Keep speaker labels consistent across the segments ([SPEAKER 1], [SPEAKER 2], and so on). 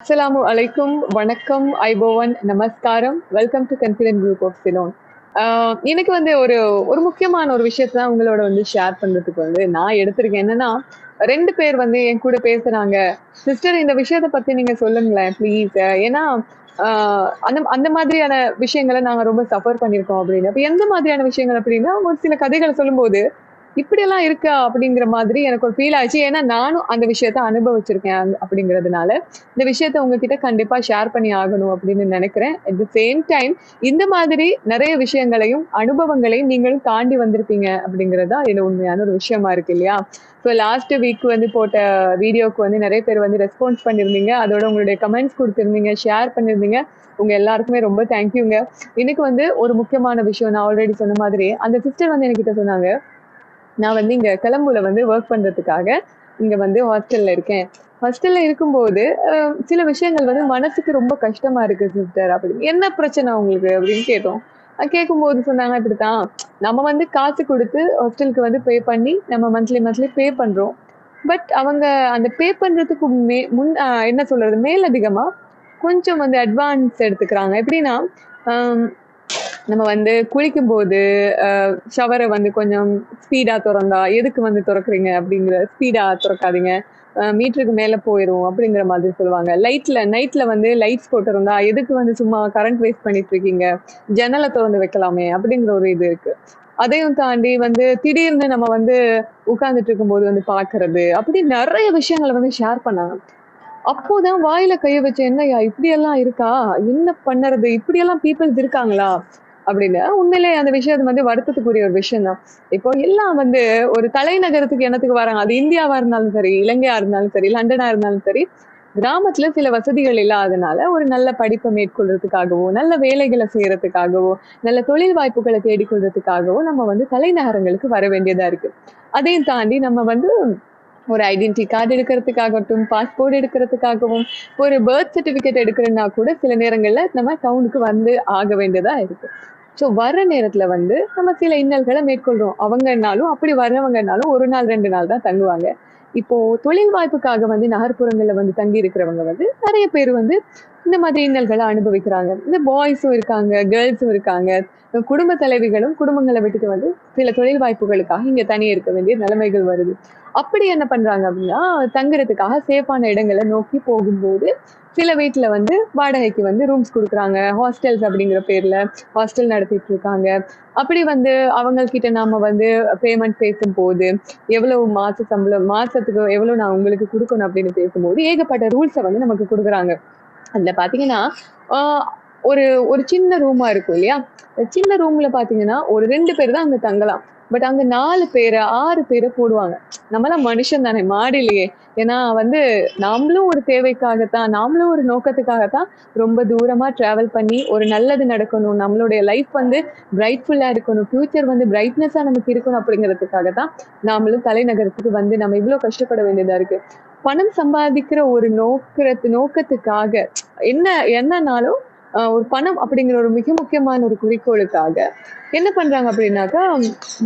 [SPEAKER 1] அஸ்ஸலாமு அலைக்கும், வணக்கம், ஐபோவன், நமஸ்காரம். Welcome to confident group of Ceylon. எனக்கு வந்து ஒரு ஒரு முக்கியமான ஒரு விஷயத்த தான் உங்களோட வந்து ஷேர் பண்றதுக்கு வந்து நான் எடுத்திருக்கேன். என்னன்னா, 2 பேர் வந்து என் கூட பேசுனாங்க. "சிஸ்டர் இந்த விஷயத்த பத்தி நீங்க சொல்லுங்களேன் ப்ளீஸ்." ஏன்னா, அ அந்த அந்த மாதிரியான விஷயங்கள நாங்க ரொம்ப சஃபர் பண்ணியிருக்கோம் அப்படின்னு. அப்ப எந்த மாதிரியான விஷயங்கள் அப்படின்னா, ஒரு சில கதைகள சொல்லும்போது, இப்படியெல்லாம் இருக்கா? அப்படிங்கிற மாதிரி எனக்கு ஒரு ஃபீல் ஆச்சு. ஏன்னா, நானும் அந்த விஷயத்த அனுபவிச்சிருக்கேன் அப்படிங்கிறதுனால. இந்த விஷயத்த உங்ககிட்ட கண்டிப்பா ஷேர் பண்ணி ஆகணும் அப்படின்னு நினைக்கிறேன். அட் த சேம் டைம் இந்த மாதிரி நெறைய விஷயங்களையும், அனுபவங்களையும் நீங்களும் தாண்டி வந்திருப்பீங்க அப்படிங்கிறது தான் இதுல உண்மையான ஒரு விஷயமா இருக்கு இல்லையா? ஸோ லாஸ்ட் வீக் வந்து போட்ட வீடியோக்கு வந்து நெறைய பேர் வந்து ரெஸ்பான்ஸ் பண்ணியிருந்தீங்க. அதோட உங்களுடைய கமெண்ட்ஸ் குடுத்திருந்தீங்க, ஷேர் பண்ணியிருந்தீங்க. உங்க எல்லாருக்குமே ரொம்ப தேங்க்யூங்க. எனக்கு வந்து ஒரு முக்கியமான விஷயம் நான் ஆல்ரெடி சொன்ன மாதிரி, அந்த சிஸ்டர் வந்து என்கிட்ட சொன்னாங்க. நான் வந்து இங்க கொலம்பூல வந்து வொர்க் பண்றதுக்காக, இங்க வந்து ஹாஸ்டல்ல இருக்கேன். ஹாஸ்டல்ல இருக்கும்போது, சில விஷயங்கள் வந்து மனசுக்கு ரொம்ப கஷ்டமா இருக்கு சிஸ்டர் அப்படின்னு. "என்ன பிரச்சனை உங்களுக்கு?" அப்படின்னு கேட்டோம். கேட்கும்போது சொன்னாங்க இப்படித்தான், "நம்ம வந்து காசு குடுத்து ஹாஸ்டலுக்கு வந்து பே பண்ணி, நம்ம மந்த்லி மந்த்லி பே பண்றோம். பட் அவங்க அந்த பே பண்றதுக்கு முன் என்ன சொல்றது? மேலதிகமா கொஞ்சம் வந்து அட்வான்ஸ் எடுத்துக்கிறாங்க." எப்படின்னா, அம் நம்ம வந்து குளிக்கும்போது, ஷவர வந்து கொஞ்சம் ஸ்பீடா தொறந்தா, "எதுக்கு வந்து தொறக்குறீங்க?" அப்படிங்கிற "ஸ்பீடா தொறக்காதீங்க. மீட்டருக்கு மேல போயிரும்." அப்படிங்கிற மாதிரி சொல்லுவாங்க. நைட்ல வந்து லைட்ஸ் போட்டிருந்தா, "எதுக்கு வந்து சும்மா கரண்ட் வேஸ்ட் பண்ணிட்டு இருக்கீங்க? ஜன்னல தொறந்து வைக்கலாமே." அப்படிங்கிற ஒரு இது இருக்கு. அதையும் தாண்டி வந்து திடீர்னு நம்ம வந்து உட்கார்ந்துட்டு இருக்கும்போது வந்து பார்க்கறது, அப்படி நெறைய விஷயங்கள வந்து ஷேர் பண்ணாங்க. அப்போதான் வாயில கைய வச்சு, "என்னய்யா இப்படியெல்லாம் இருக்கா? என்ன பண்ணறது? இப்படியெல்லாம் பீப்பிள்ஸ் இருக்காங்களா?" அப்படின்னு. உண்மையிலே அந்த விஷயம் வந்து வருத்தத்துக்குரிய ஒரு விஷயம் தான். இப்போ எல்லாம் வந்து ஒரு தலைநகரத்துக்கு என்னத்துக்கு வராங்க? அது இந்தியாவா இருந்தாலும் சரி, இலங்கையா இருந்தாலும் சரி, லண்டனா இருந்தாலும் சரி, கிராமத்துல சில வசதிகள் இல்லாதனால, ஒரு நல்ல படிப்ப மேற்கொள்றதுக்காகவோ, நல்ல வேலைகள செய்றதுக்காகவோ, நல்ல தொழில் வாய்ப்புகள தேடிக்கொள்றதுக்காகவோ, நம்ம வந்து தலைநகரங்களுக்கு வர வேண்டியதா இருக்கு. அதையும் தாண்டி நம்ம வந்து ஒரு ஐடென்டி கார்டு எடுக்கிறதுக்காகட்டும், பாஸ்போர்ட் எடுக்கிறதுக்காகவும், ஒரு பர்த் சர்டிஃபிகேட் எடுக்கிறதுனா கூட சில நேரங்கள்ல நம்ம டவுனுக்கு வந்து ஆக வேண்டியதா இருக்கு. ஸோ வர்ற நேரத்துல வந்து நம்ம சில இன்னல்கள மேற்கொள்றோம். அவங்கனாலும் அப்படி வர்றவங்கனாலும் 1 நாள், 2 நாள் தான் தங்குவாங்க. இப்போ தொழில் வாய்ப்புக்காக வந்து நகர்ப்புறங்கள்ல வந்து தங்கி இருக்கிறவங்க வந்து நெறைய பேர் வந்து இந்த மாதிரி இன்னல்கள அனுபவிக்கிறாங்க. இந்த பாய்ஸும் இருக்காங்க, கேர்ள்ஸும் இருக்காங்க. குடும்ப தலைவிகளும் குடும்பங்கள விட்டுட்டு வந்து சில தொழில் வாய்ப்புகளுக்காக இங்க தனியா இருக்க வேண்டிய நிலைமைகள் வருது. அப்படி என்ன பண்றாங்க அப்படின்னா, தங்குறதுக்காக சேஃபான இடங்கள நோக்கி போகும்போது, சில வீட்ல வந்து வாடகைக்கு வந்து ரூம்ஸ் குடுக்குறாங்க. ஹாஸ்டல்ஸ் அப்படிங்கிற பேர்ல ஹாஸ்டல் நடத்திட்டு இருக்காங்க. அப்படி வந்து அவங்க கிட்ட நாம வந்து பேமெண்ட் பேசும்போது, எவ்வளவு மாச சம்பளம் மாசத்துக்கு எவ்வளவு நான் உங்களுக்கு குடுக்கணும் அப்படின்னு பேசும்போது, ஏகப்பட்ட ரூல்ஸ வந்து நமக்கு குடுக்குறாங்க. அதுல பாத்தீங்கன்னா, ஆ ஒரு ஒரு சின்ன ரூமா இருக்கும் இல்லையா? சின்ன ரூம்ல பாத்தீங்கன்னா, ஒரு 2 பேர் தான் அங்க தங்கலாம். பட் அங்க 4 பேர, 6 பேர போடுவாங்க. நம்மலாம் மனுஷன் தானே! மாடியிலேயே. ஏன்னா வந்து நாமளும் ஒரு தேவைக்காகத்தான், நாமளும் ஒரு நோக்கத்துக்காகத்தான் ரொம்ப தூரமா டிராவல் பண்ணி ஒரு நல்லது நடக்கணும். நம்மளுடைய லைஃப் வந்து பிரைட்ஃபுல்லா இருக்கணும். ஃபியூச்சர் வந்து பிரைட்னஸா நமக்கு இருக்கணும் அப்படிங்கிறதுக்காக தான் நாமளும் தலைநகரத்துக்கு வந்து நம்ம இவ்ளோ கஷ்டப்பட வேண்டியதா இருக்கு. பணம் சம்பாதிக்கிற ஒரு நோக்கத்துக்காக என்ன என்னன்னாலும் ஒரு பணம் அப்படிங்கிற ஒரு மிக முக்கியமான ஒரு குறிக்கோளுக்காக என்ன பண்றாங்க அப்படின்னாக்கா,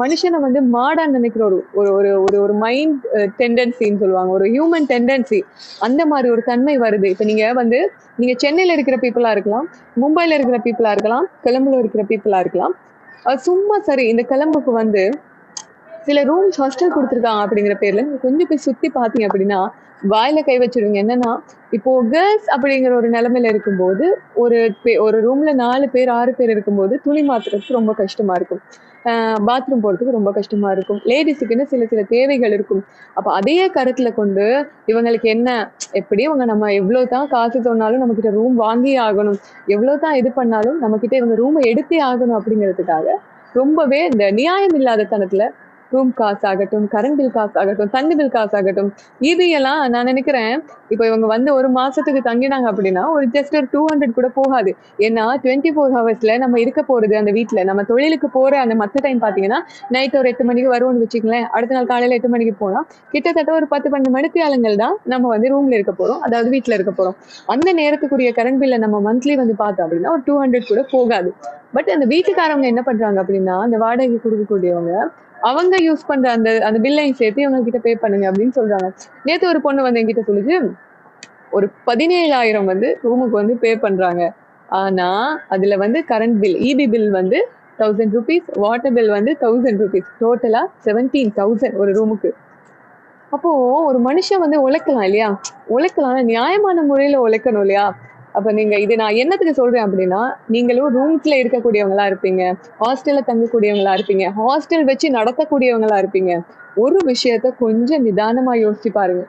[SPEAKER 1] மனுஷன வந்து மாடா நினைக்கிற ஒரு ஒரு ஒரு ஒரு ஒரு மைண்ட் டெண்டன்சின்னு சொல்லுவாங்க. ஒரு ஹியூமன் டெண்டன்சி அந்த மாரி ஒரு தன்மை வருது. இப்ப நீங்க சென்னையில இருக்கிற பீப்பிளா இருக்கலாம், மும்பைல இருக்கிற பீப்பிளா இருக்கலாம், கொலம்புல இருக்கிற பீப்பிளா இருக்கலாம். சும்மா சரி இந்த கொலம்புக்கு வந்து சில ரூம்ஸ் ஹாஸ்டல் குடுத்துருக்காங்க அப்படிங்கிற பேர்ல, நீங்க கொஞ்சம் போய் சுத்தி பார்த்தீங்க அப்படின்னா, வாயில கை வச்சுருவீங்க. என்னன்னா, இப்போ கேர்ல்ஸ் அப்படிங்கிற ஒரு நிலைமையில இருக்கும்போது, ஒரு ரூம்ல 4 பேர், 6 பேர் இருக்கும்போது, துணி மாத்துறதுக்கு ரொம்ப கஷ்டமா இருக்கும். பாத்ரூம் போறதுக்கு ரொம்ப கஷ்டமா இருக்கும். லேடீஸுக்குன்னு சில சில தேவைகள் இருக்கும். அப்ப அதையே கருத்துல கொண்டு, இவங்களுக்கு என்ன எப்படியும் இவங்க நம்ம எவ்ளோ தான் காசு சொன்னாலும் நம்மகிட்ட ரூம் வாங்கியே ஆகணும். எவ்ளோ தான் இது பண்ணாலும் நம்மகிட்ட இவங்க ரூம எடுத்தே ஆகணும் அப்படிங்கிறதுக்காக, ரொம்பவே இந்த நியாயம் இல்லாத தனத்துல ரூம் காசு ஆகட்டும், கரண்ட் பில் காசு ஆகட்டும், தண்ணி பில் காசு ஆகட்டும், இது எல்லாம் நான் நினைக்கிறேன், இப்ப இவங்க வந்து 1 மாசத்துக்கு தங்கினாங்க அப்படின்னா, ஒரு ஜஸ்ட் ஒரு 200 கூட போகாது. ஏன்னா 24 ஹவர்ஸ்ல நம்ம இருக்க போறது அந்த வீட்ல. நம்ம தொழிலுக்கு போற அந்த மத்த டைம் பார்த்தீங்கன்னா, நைட் ஒரு 8 மணிக்கு வருவோம்னு வச்சுக்கங்களேன். அடுத்த நாள் காலையில 8 மணிக்கு போனா, கிட்டத்தட்ட ஒரு 10, 12 மணித்தியாலங்கள் தான் நம்ம வந்து ரூம்ல இருக்க போறோம். அதாவது வீட்ல இருக்க போறோம். அந்த நேரத்துக்குரிய கரண்ட் பில்ல நம்ம மந்த்லி வந்து பார்த்தோம் அப்படின்னா, ஒரு 200 கூட போகாது. பட் அந்த வீட்டுக்காரவங்க என்ன பண்றாங்க அப்படின்னா, அந்த வாடகை குடுக்கக்கூடியவங்க, அவங்க யூஸ் பண்ற அந்த அந்த பில்லையும் சேர்த்து இவங்க கிட்ட பே பண்ணுங்க அப்படின்னு சொல்றாங்க. நேத்து ஒரு பொண்ணு வந்து என்கிட்ட சொல்லுச்சு, ஒரு 17,000 வந்து ரூமுக்கு வந்து பே பண்றாங்க. ஆனா, அதுல வந்து கரண்ட் பில், ஈபி பில் வந்து ₹1000, வாட்டர் பில் வந்து ₹1000. டோட்டலா 17,000 ஒரு ரூமுக்கு. அப்போ ஒரு மனுஷன் வந்து உழைக்கலாம் இல்லையா? உழைக்கலாம். நியாயமான முறையில உழைக்கணும் இல்லையா? அப்ப நீங்க இது நான் என்னத்துக்கு சொல்றேன் அப்படின்னா, நீங்களும் ரூம்ஸ்ல இருக்கக்கூடியவங்களா இருப்பீங்க. ஹாஸ்டல்ல தங்கக்கூடியவங்களா இருப்பீங்க. ஹாஸ்டல் வச்சு நடத்தக்கூடியவங்களா இருப்பீங்க. ஒரு விஷயத்த கொஞ்சம் நிதானமா யோசிச்சு பாருங்க.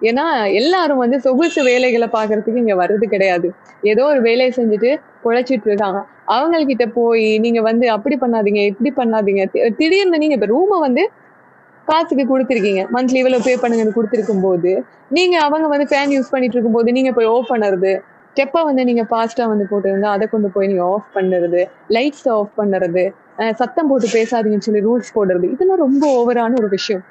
[SPEAKER 1] ஏன்னா, எல்லாரும் வந்து சொகுசு வேலைகள பார்க்கறதுக்கு இங்க வர்றது கிடையாது. ஏதோ ஒரு வேலைய செஞ்சுட்டு பொழச்சிட்டு இருக்காங்க. அவங்கள்கிட்ட போய் நீங்க வந்து அப்படி பண்ணாதீங்க, இப்படி பண்ணாதீங்க. திடீர்னு நீங்க இப்ப ரூம வந்து காசுக்கு குடுத்துருக்கீங்க. மந்த்லி இவ்வளவு பே பண்ணுங்கன்னு குடுத்திருக்கும்போது, நீங்க அவங்க வந்து ஃபேன் யூஸ் பண்ணிட்டு இருக்கும்போது, நீங்க போய் ஆஃப் பண்ணறது. ஸ்டெப்ப வந்து நீங்க ஃபாஸ்ட்டா வந்து போட்டிருந்தா, அத கொண்டு போய் நீங்க ஆஃப் பண்ணறது. லைட்ஸ ஆஃப் பண்ணறது. சத்தம் போட்டு பேசாதீங்கன்னு சொல்லி ரூல்ஸ் போடுறது. இதெல்லாம் ரொம்ப ஓவரான ஒரு விஷயம்.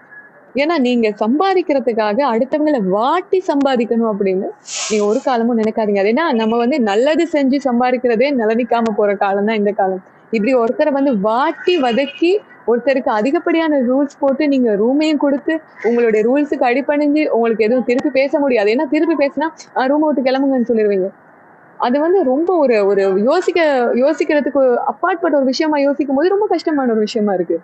[SPEAKER 1] ஏன்னா, நீங்க சம்பாதிக்கிறதுக்காக அடுத்தவங்கள வாட்டி சம்பாதிக்கணும் அப்படின்னு நீங்க ஒரு காலமும் நினைக்காதீங்க. அது ஏன்னா நம்ம வந்து நல்லது செஞ்சு சம்பாதிக்கிறதே நிலைநிக்காம போற காலம் தான் இந்த காலம். இப்படி ஒருத்தர வந்து வாட்டி வதக்கி, ஒருத்தருக்கு அதிகப்படியான ரூல்ஸ் போட்டு நீங்க ரூமையும் குடுத்து, உங்களுடைய ரூல்ஸுக்கு அடிபணிஞ்சு உங்களுக்கு எதுவும் திருப்பி பேச முடியாது. ஏன்னா திருப்பி பேசினா, ரூம விட்டு கிளம்புங்கன்னு சொல்லிருவீங்க. அது வந்து ரொம்ப ஒரு ஒரு யோசிக்கிறதுக்கு அப்பாற்பட்ட ஒரு விஷயமா யோசிக்கும்போது ரொம்ப கஷ்டமான ஒரு விஷயமா இருக்கு.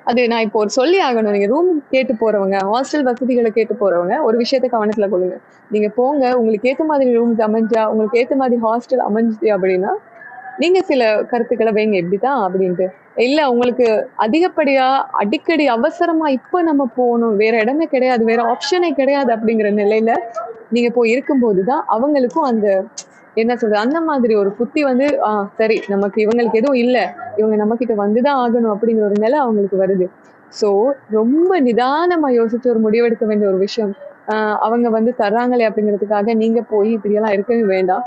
[SPEAKER 1] அது நான் இப்போ ஒரு சொல்லி ஆகணும். நீங்க ரூம் கேட்டு போறவங்க, ஹாஸ்டல் வசதிகள கேட்டு போறவங்க, ஒரு விஷயத்த கவனத்துல கொள்ளுங்க. நீங்க போங்க. உங்களுக்கு ஏத்த மாதிரி ரூம்ஸ் அமைஞ்சா, உங்களுக்கு ஏத்த மாதிரி ஹாஸ்டல் அமைஞ்சுச்சு அப்படின்னா, நீங்க சில கருத்துக்கள வைங்க. இப்படித்தான் அப்படின்ட்டு. இல்ல உங்களுக்கு அதிகப்படியா, அடிக்கடி அவசரமா இப்ப நம்ம போணும். வேற இடமே கிடையாது. வேற ஆப்ஷனே கிடையாது அப்படிங்கிற நிலையில நீங்க போய் இருக்கும்போது தான் அவங்களுக்கும் அந்த என்ன சொல்றது? அந்த மாதிரி ஒரு புத்தி வந்து, சரி நமக்கு இவங்களுக்கு எதுவும் இல்ல. இவங்க நம்மகிட்ட வந்துதான் ஆகணும் அப்படிங்கிற ஒரு நிலை அவங்களுக்கு வருது. ஸோ ரொம்ப நிதானமா யோசிச்சு ஒரு முடிவெடுக்க வேண்டிய ஒரு விஷயம். அ அவங்க வந்து தர்றாங்களே அப்படிங்கிறதுக்காக நீங்க போய் இப்படியெல்லாம் இருக்கவே வேண்டாம்.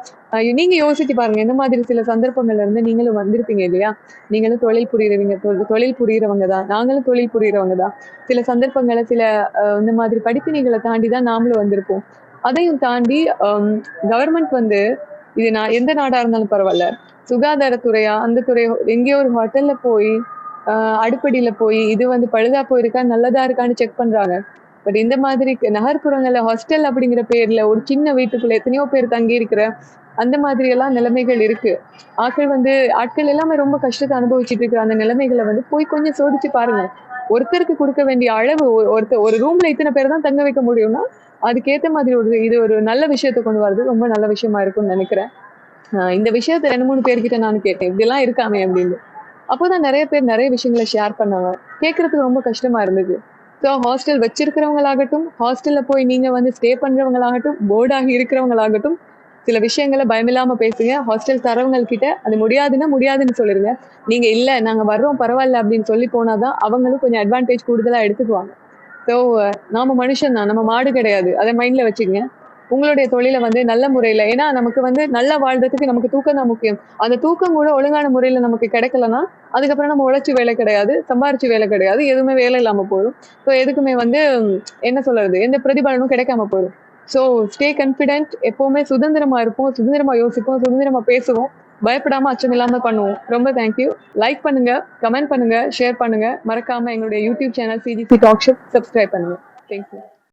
[SPEAKER 1] நீங்க யோசிச்சு பாருங்க. இந்த மாதிரி சில சந்தர்ப்பங்கள்ல இருந்து நீங்களும் வந்திருப்பீங்க இல்லையா? நீங்களும் தொழில் புரியிறவங்க தொழில் புரியிறவங்க தான். நாங்களும் தொழில் புரியிறவங்க தான். சில சந்தர்ப்பங்கள்ல சில இந்த மாதிரி படிப்பினைகள தாண்டி தான் நாமளும் வந்திருப்போம். அதையும் தாண்டி கவர்மெண்ட் வந்து இது நான் எந்த நாடா இருந்தாலும் பரவால்ல. சுகாதாரத்துறையா, அந்த துறையோ எங்கேயோ ஒரு ஹோட்டல்ல போய், அ அடுப்படியில போய் இது வந்து பழுதா போயிருக்கா, நல்லதா இருக்கான்னு செக் பண்றாங்க. பட் இந்த மாதிரி நகர்ப்புறங்கள்ல ஹாஸ்டல் அப்படிங்கிற பேர்ல ஒரு சின்ன வீட்டுக்குள்ள எத்தனையோ பேர் தங்கி இருக்கிற, அந்த மாதிரி எல்லாம் நிலைமைகள் இருக்கு. ஆட்கள் எல்லாமே ரொம்ப கஷ்டத்த அனுபவிச்சுட்டு இருக்கிற அந்த நிலைமைகள வந்து போய் கொஞ்சம் சோதிச்சு பாருங்க. ஒருத்தருக்கு குடுக்க வேண்டிய அளவு ஒரு ரூம்ல இத்தன பேர தான் தங்க வைக்க முடியும்னா, அதுக்கேத்த மாதிரி இது ஒரு நல்ல விஷயத்த கொண்டு வரது ரொம்ப நல்ல விஷயமா இருக்கும்னு நெனைக்கிறேன். இந்த விஷயத்த 2, 3 பேர்கிட்ட நானும் கேட்டேன். இப்படிலாம் இருக்காமே அப்படின்னு. அப்போதான் நெறைய பேர் நெறைய விஷயங்கள ஷேர் பண்ணாங்க. கேட்கறதுக்கு ரொம்ப கஷ்டமா இருந்தது. ஸோ ஹாஸ்டல் வச்சிருக்கிறவங்களாகட்டும், ஹாஸ்டல்ல போய் நீங்க வந்து ஸ்டே பண்றவங்களாகட்டும், போர்ட் ஆகி இருக்கிறவங்களாகட்டும், சில விஷயங்கள பயமில்லாம பேசுங்க. ஹாஸ்டல் தரவங்க கிட்ட அது முடியாதுன்னா முடியாதுன்னு சொல்லிருங்க. நீங்க இல்ல நாங்க வர்றோம் பரவால்ல அப்படின்னு சொல்லி போனா தான் அவங்களும் கொஞ்சம் அட்வான்டேஜ் கூடுதலா எடுத்துக்குவாங்க. ஸோ நாம மனுஷன் தான். நம்ம மாடு கிடையாது. அத மைண்ட்ல வச்சுக்கங்க. உங்களுடைய தொழில வந்து நல்ல முறையில ஏன்னா நமக்கு வந்து நல்லா வாழ்றதுக்கு நமக்கு தூக்கம் தான் முக்கியம். அந்த தூக்கம் கூட ஒழுங்கான முறையில நமக்கு கிடைக்கலன்னா, அதுக்கப்புறம் நம்ம உழைச்சு வேலை கிடையாது, சம்பாரிச்சு வேலை கிடையாது, எதுவுமே வேலை இல்லாம போயிடும். ஸோ எதுக்குமே வந்து என்ன சொல்றது? எந்த பிரதிபலனும் கிடைக்காம போயிடும். ஸோ ஸ்டே கான்ஃபிடென்ட் எப்பவுமே சுதந்திரமா இருப்போம், சுதந்திரமா யோசிப்போம், சுதந்திரமா பேசுவோம். பயப்படாம, அச்சம் இல்லாம பண்ணுவோம். ரொம்ப தேங்க் யூ. லைக் பண்ணுங்க, கமெண்ட் பண்ணுங்க, ஷேர் பண்ணுங்க. மறக்காம எங்களுடைய YouTube channel CGC talk show subscribe பண்ணுங்க. Thank you.